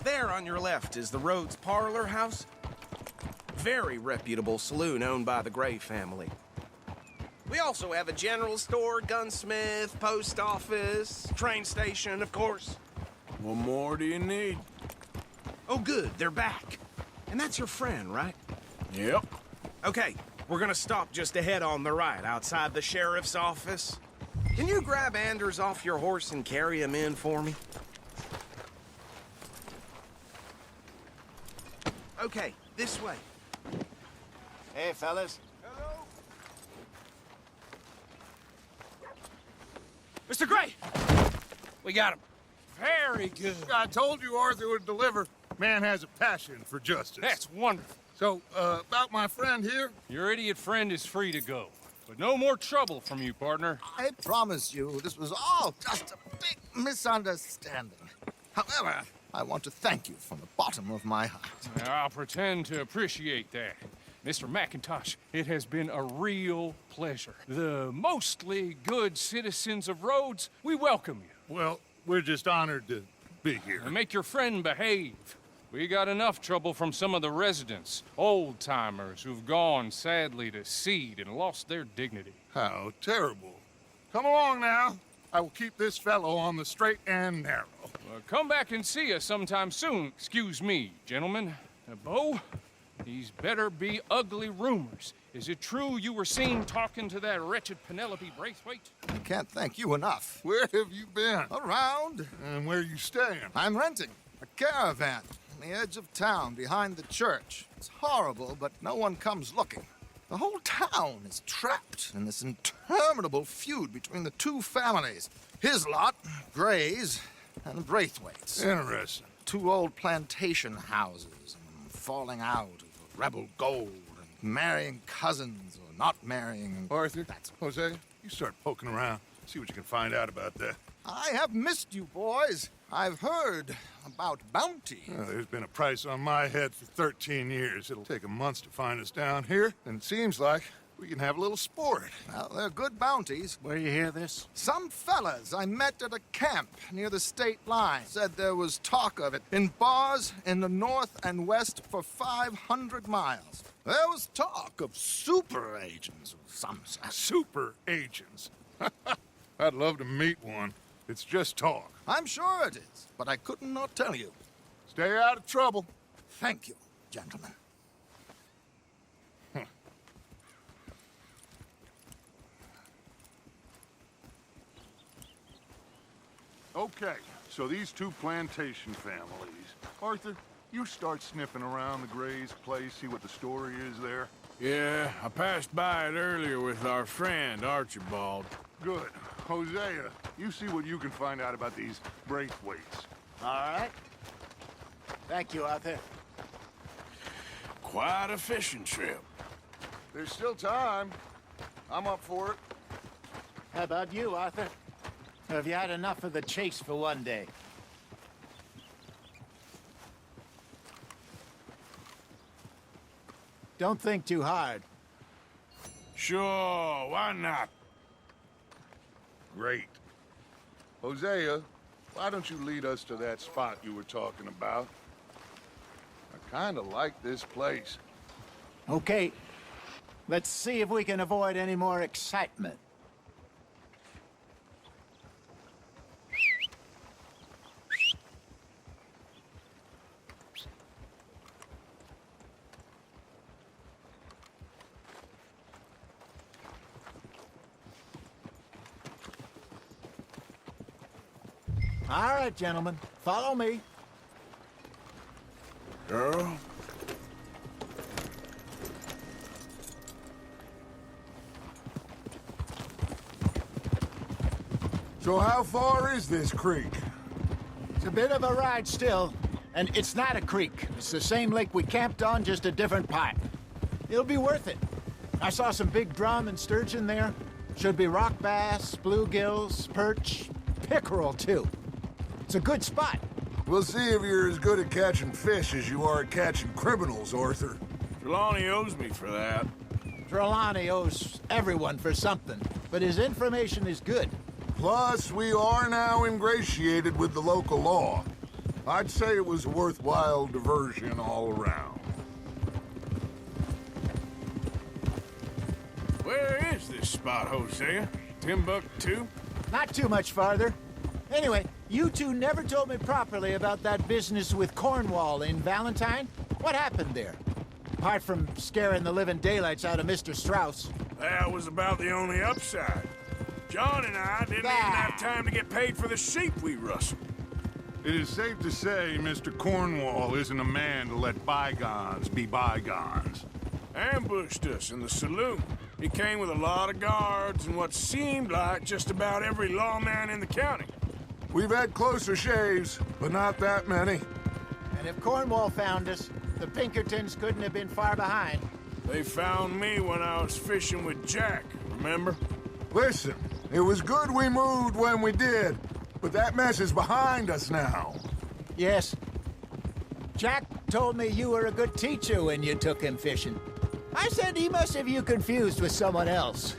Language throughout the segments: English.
There on your left is the Rhodes Parlor House. Very reputable saloon owned by the Gray family. We also have a general store, gunsmith, post office, train station, of course. What more do you need? Oh, good, they're back. And that's your friend, right? Yep. Okay, we're gonna stop just ahead on the right, outside the sheriff's office. Can you grab Anders off your horse and carry him in for me? Okay, this way. Hey, fellas. Hello? Mr. Gray! We got him. Very good. I told you Arthur would deliver. Man has a passion for justice. That's wonderful. So, about my friend here? Your idiot friend is free to go. But no more trouble from you, partner. I promise you, this was all just a big misunderstanding. However, I want to thank you from the bottom of my heart. I'll pretend to appreciate that. Mr. McIntosh, it has been a real pleasure. The mostly good citizens of Rhodes, we welcome you. Well, we're just honored to be here. And make your friend behave. We got enough trouble from some of the residents, old-timers who've gone, sadly, to seed and lost their dignity. How terrible. Come along now. I will keep this fellow on the straight and narrow. Come back and see us sometime soon. Excuse me, gentlemen. Bo, these better be ugly rumors. Is it true you were seen talking to that wretched Penelope Braithwaite? I can't thank you enough. Where have you been? Around. And where you staying? I'm renting a caravan on the edge of town behind the church. It's horrible, but no one comes looking. The whole town is trapped in this interminable feud between the two families. His lot, Gray's, and the Braithwaites. Interesting. Two old plantation houses, and falling out of rebel gold, and marrying cousins or not marrying. Arthur, Jose, you start poking around. See what you can find out about that. I have missed you, boys. I've heard about bounty. There's been a price on my head for 13 years. It'll take 'em months to find us down here, and it seems like we can have a little sport. Well, they're good bounties. Where you hear this? Some fellas I met at a camp near the state line said there was talk of it in bars in the north and west for 500 miles. There was talk of super agents of some sort. Super agents. I'd love to meet one. It's just talk. I'm sure it is, but I couldn't not tell you. Stay out of trouble. Thank you, gentlemen. Okay, so these two plantation families. Arthur, you start sniffing around the Gray's place, see what the story is there. Yeah, I passed by it earlier with our friend, Archibald. Good. Hosea, you see what you can find out about these Braithwaites. All right. Thank you, Arthur. Quite a fishing trip. There's still time. I'm up for it. How about you, Arthur? Have you had enough of the chase for one day? Don't think too hard. Sure, why not? Great. Hosea, why don't you lead us to that spot you were talking about? I kinda like this place. Okay. Let's see if we can avoid any more excitement. All right, gentlemen. Follow me. Girl? So how far is this creek? It's a bit of a ride still, and it's not a creek. It's the same lake we camped on, just a different pipe. It'll be worth it. I saw some big drum and sturgeon there. Should be rock bass, bluegills, perch, pickerel, too. It's a good spot. We'll see if you're as good at catching fish as you are at catching criminals, Arthur. Trelawney owes me for that. Trelawney owes everyone for something, but his information is good. Plus, we are now ingratiated with the local law. I'd say it was a worthwhile diversion all around. Where is this spot, Hosea? Timbuktu? Not too much farther. Anyway, you two never told me properly about that business with Cornwall in Valentine. What happened there? Apart from scaring the living daylights out of Mr. Strauss. That was about the only upside. John and I didn't even have time to get paid for the sheep we rustled. It is safe to say Mr. Cornwall isn't a man to let bygones be bygones. Ambushed us in the saloon. He came with a lot of guards and what seemed like just about every lawman in the county. We've had closer shaves, but not that many. And if Cornwall found us, the Pinkertons couldn't have been far behind. They found me when I was fishing with Jack, remember? Listen, it was good we moved when we did, but that mess is behind us now. Yes. Jack told me you were a good teacher when you took him fishing. I said he must have you confused with someone else.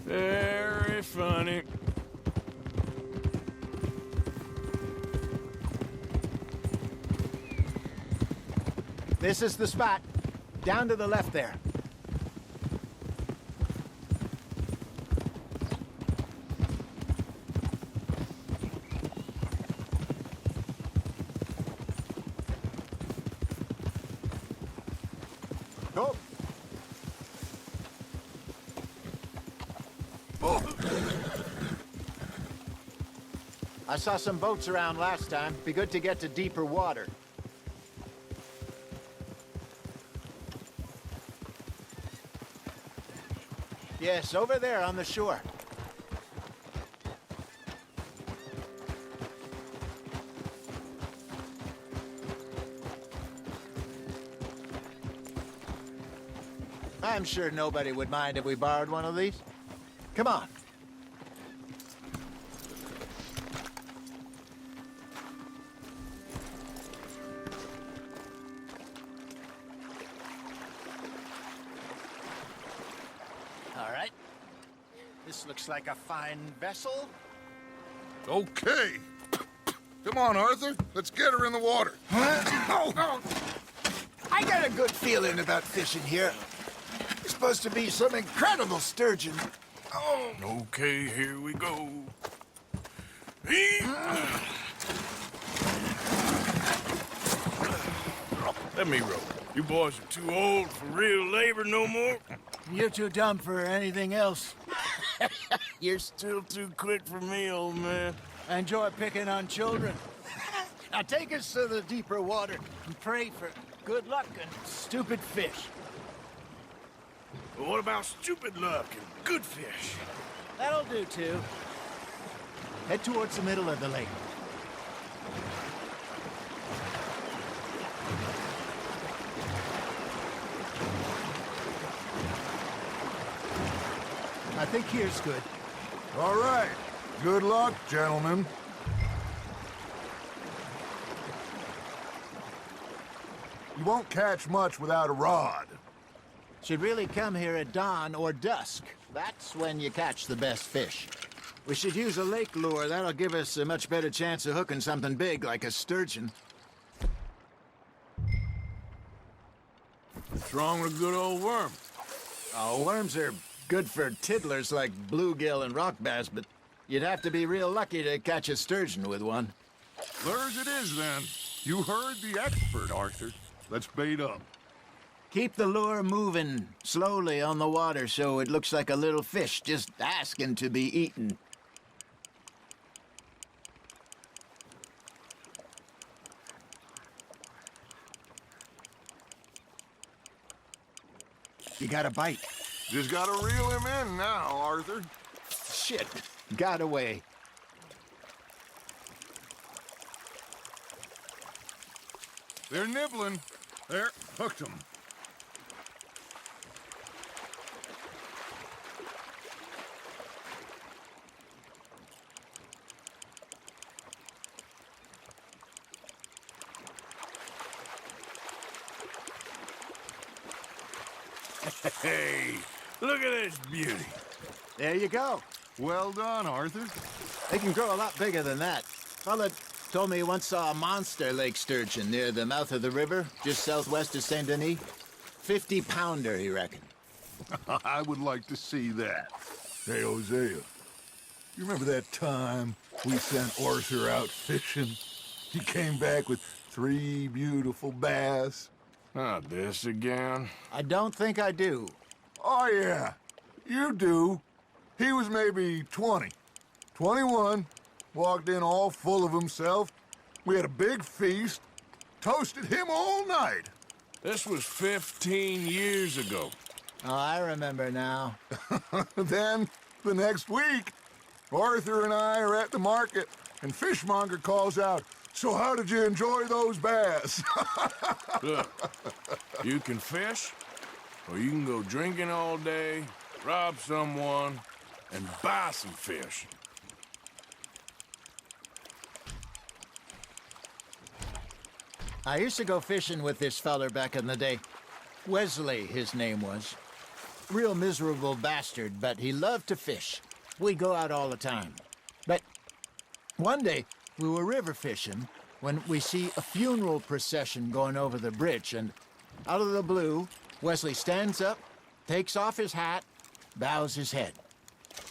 Very funny. This is the spot. Down to the left there. Go. I saw some boats around last time. Be good to get to deeper water. Yes, over there on the shore. I'm sure nobody would mind if we borrowed one of these. Come on. All right. This looks like a fine vessel. Okay. Come on, Arthur. Let's get her in the water. I got a good feeling about fishing here. There's supposed to be some incredible sturgeon. Oh, Okay, here we go. Let me row. You boys are too old for real labor no more. You're too dumb for anything else. You're still too quick for me, old man. I enjoy picking on children. Now take us to the deeper water and pray for good luck and stupid fish. But what about stupid luck and good fish? That'll do, too. Head towards the middle of the lake. I think here's good. All right. Good luck, gentlemen. You won't catch much without a rod. Should really come here at dawn or dusk. That's when you catch the best fish. We should use a lake lure. That'll give us a much better chance of hooking something big like a sturgeon. What's wrong with a good old worm? Oh, worms are good for tiddlers like bluegill and rock bass, but you'd have to be real lucky to catch a sturgeon with one. Lures it is, then. You heard the expert, Arthur. Let's bait up. Keep the lure moving slowly on the water so it looks like a little fish just asking to be eaten. You got a bite. Just gotta reel him in now, Arthur. Shit, got away. They're nibbling. There, hooked them. Hey, look at this beauty. There you go. Well done, Arthur. They can grow a lot bigger than that. Fella told me he once saw a monster lake sturgeon near the mouth of the river, just southwest of Saint Denis. 50-pounder, he reckoned. I would like to see that. Hey, Hosea, you remember that time we sent Arthur out fishing? He came back with 3 beautiful bass. Not this again. I don't think I do. Oh, yeah, you do. He was maybe 20, 21, walked in all full of himself. We had a big feast, toasted him all night. This was 15 years ago. Oh, I remember now. Then, the next week, Arthur and I are at the market, and Fishmonger calls out, "So how did you enjoy those bass?" Look, you can fish, or you can go drinking all day, rob someone, and buy some fish. I used to go fishing with this feller back in the day. Wesley, his name was. Real miserable bastard, but he loved to fish. We'd go out all the time. But one day, we were river fishing when we see a funeral procession going over the bridge, and out of the blue, Wesley stands up, takes off his hat, bows his head.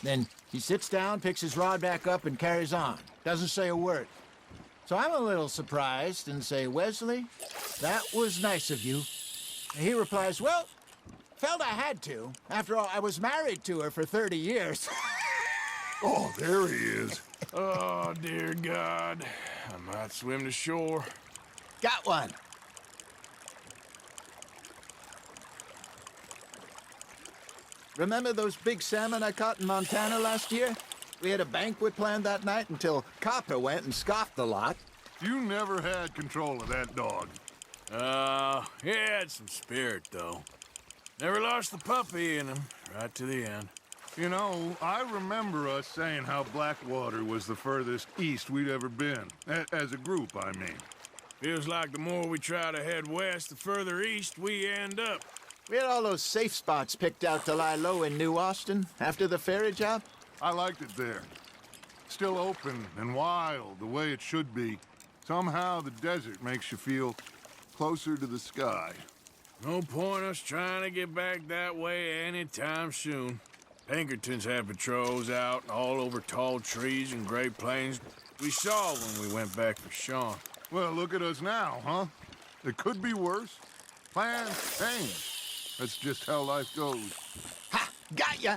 Then he sits down, picks his rod back up, and carries on. Doesn't say a word. So I'm a little surprised and say, "Wesley, that was nice of you." And he replies, "Well, felt I had to. After all, I was married to her for 30 years. Oh, there he is. Oh, dear God. I might swim to shore. Got one. Remember those big salmon I caught in Montana last year? We had a banquet planned that night until Copper went and scoffed the lot. You never had control of that dog. He had some spirit, though. Never lost the puppy in him, right to the end. You know, I remember us saying how Blackwater was the furthest east we'd ever been. As a group, I mean. Feels like the more we try to head west, the further east we end up. We had all those safe spots picked out to lie low in New Austin after the ferry job. I liked it there. Still open and wild, the way it should be. Somehow the desert makes you feel closer to the sky. No point us trying to get back that way anytime soon. Pinkertons had patrols out all over tall trees and Great Plains. We saw when we went back for Sean. Well, look at us now, huh? It could be worse. Plans change. That's just how life goes. Ha! Got ya!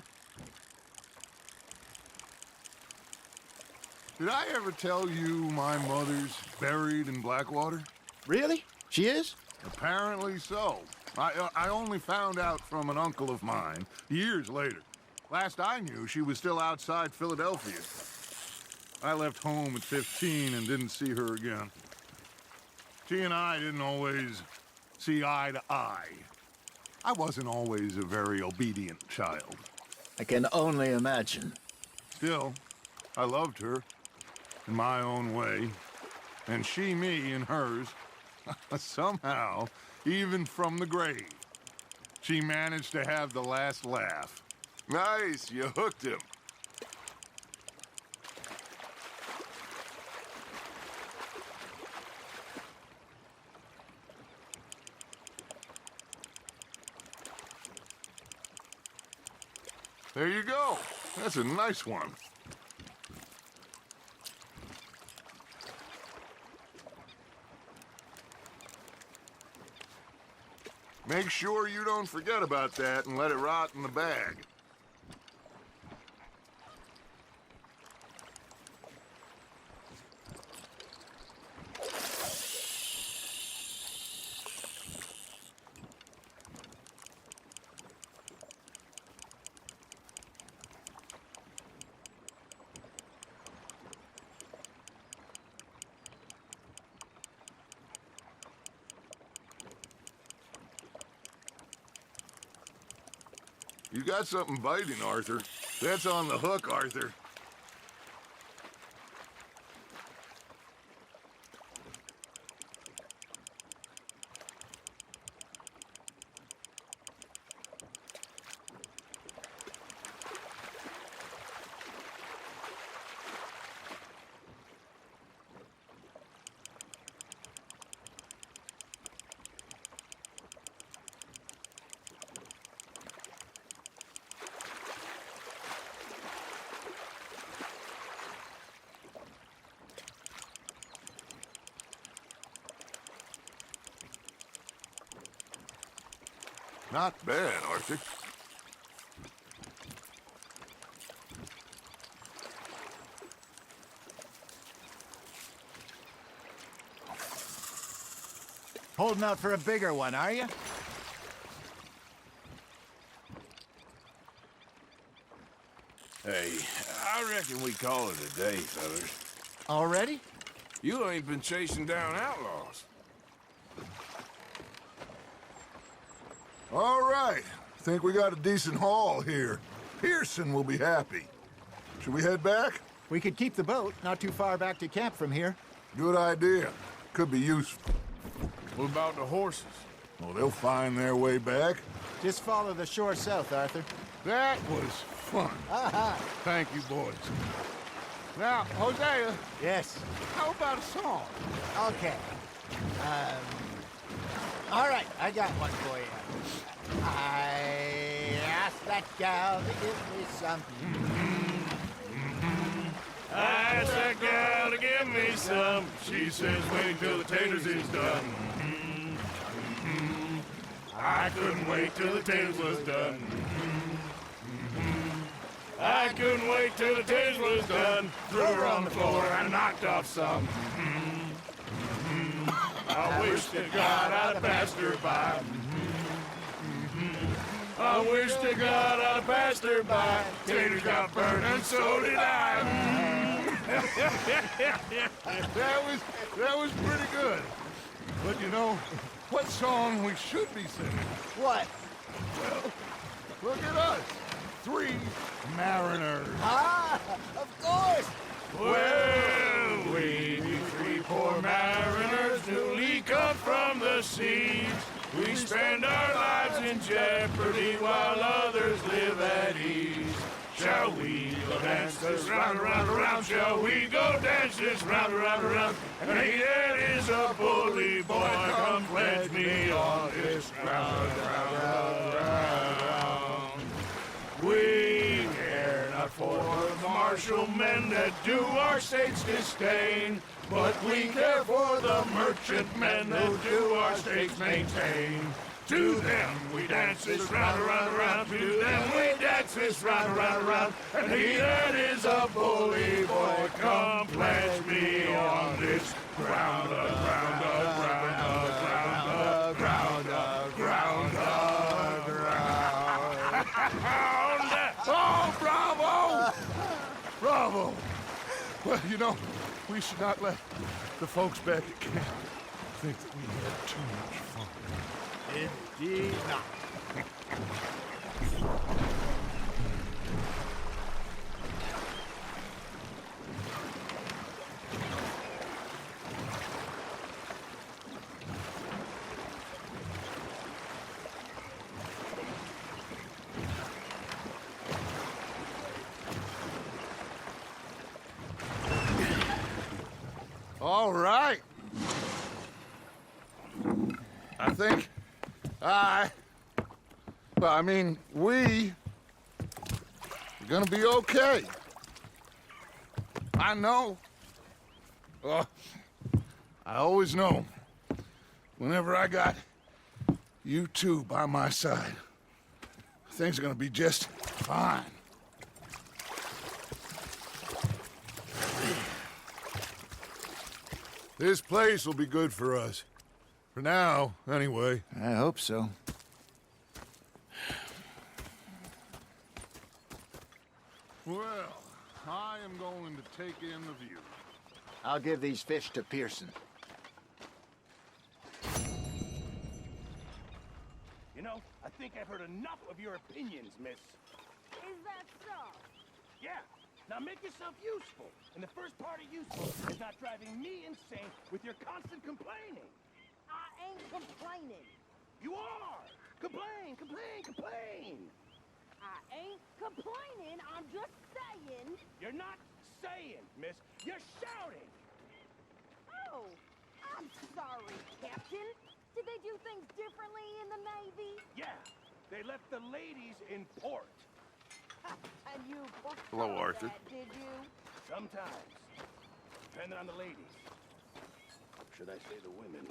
Did I ever tell you my mother's buried in Blackwater? Really? She is? Apparently so. I only found out from an uncle of mine years later. Last I knew, she was still outside Philadelphia. I left home at 15 and didn't see her again. She and I didn't always see eye to eye. I wasn't always a very obedient child. I can only imagine. Still, I loved her in my own way, and she me in hers. Somehow, even from the grave, she managed to have the last laugh. Nice, you hooked him. There you go. That's a nice one. Make sure you don't forget about that and let it rot in the bag. You got something biting, Arthur. That's on the hook, Arthur. Not bad, Arthur. Holding out for a bigger one, are you? Hey, I reckon we call it a day, fellas. Already? You ain't been chasing down outlaws. All right. Think we got a decent haul here. Pearson will be happy. Should we head back? We could keep the boat, not too far back to camp from here. Good idea. Could be useful. What about the horses? Well, they'll find their way back. Just follow the shore south, Arthur. That was fun. Thank you, boys. Now, Hosea, Yes. how about a song? Okay. All right, I got one for you. I asked that gal to give me something. I asked that gal to give me some. She says, wait till the taters is done. I couldn't wait till the taters was done. I couldn't wait till the taters was done. Threw her on the floor and knocked off some. I wish to God I'd have passed her by. I wish to God I'd have passed her by. Taters got burned and so did I. That was pretty good. But you know, what song we should be singing? What? Look at us. 3 mariners. Ah, of course. Well, we be 3 poor mariners newly come from the seas. We spend our lives in jeopardy while others live at ease. Shall we go dance this round, around, around? Shall we go dance this round, around, around? And he that is a bully boy, come pledge me on this round, round, round, round. We care not for the martial men that do our state's disdain, but we care for the merchant men who do our state's maintain. To them we dance this round, around, around. To them we dance this round, around, around. And he that is a bully boy, come pledge me on this ground, ground, ground, ground, ground, ground, ground. Oh, bravo! Bravo! Well, you know, we should not let the folks back at camp think that we had too much fun. Indeed not. All right. I think we are gonna be okay. I know. I always know. Whenever I got you two by my side, things are gonna be just fine. This place will be good for us. For now, anyway. I hope so. Well, I am going to take in the view. I'll give these fish to Pearson. You know, I think I've heard enough of your opinions, miss. Is that so? Yeah. Now make yourself useful. And the first part of useful is not driving me insane with your constant complaining. I ain't complaining. You are! Complain, complain, complain! I ain't complaining. I'm just saying. You're not saying, miss. You're shouting! Oh, I'm sorry, Captain. Did they do things differently in the Navy? Yeah. They left the ladies in port. And you Hello, preferred Arthur. that, did you? Sometimes. Depending on the ladies. Should I say the women?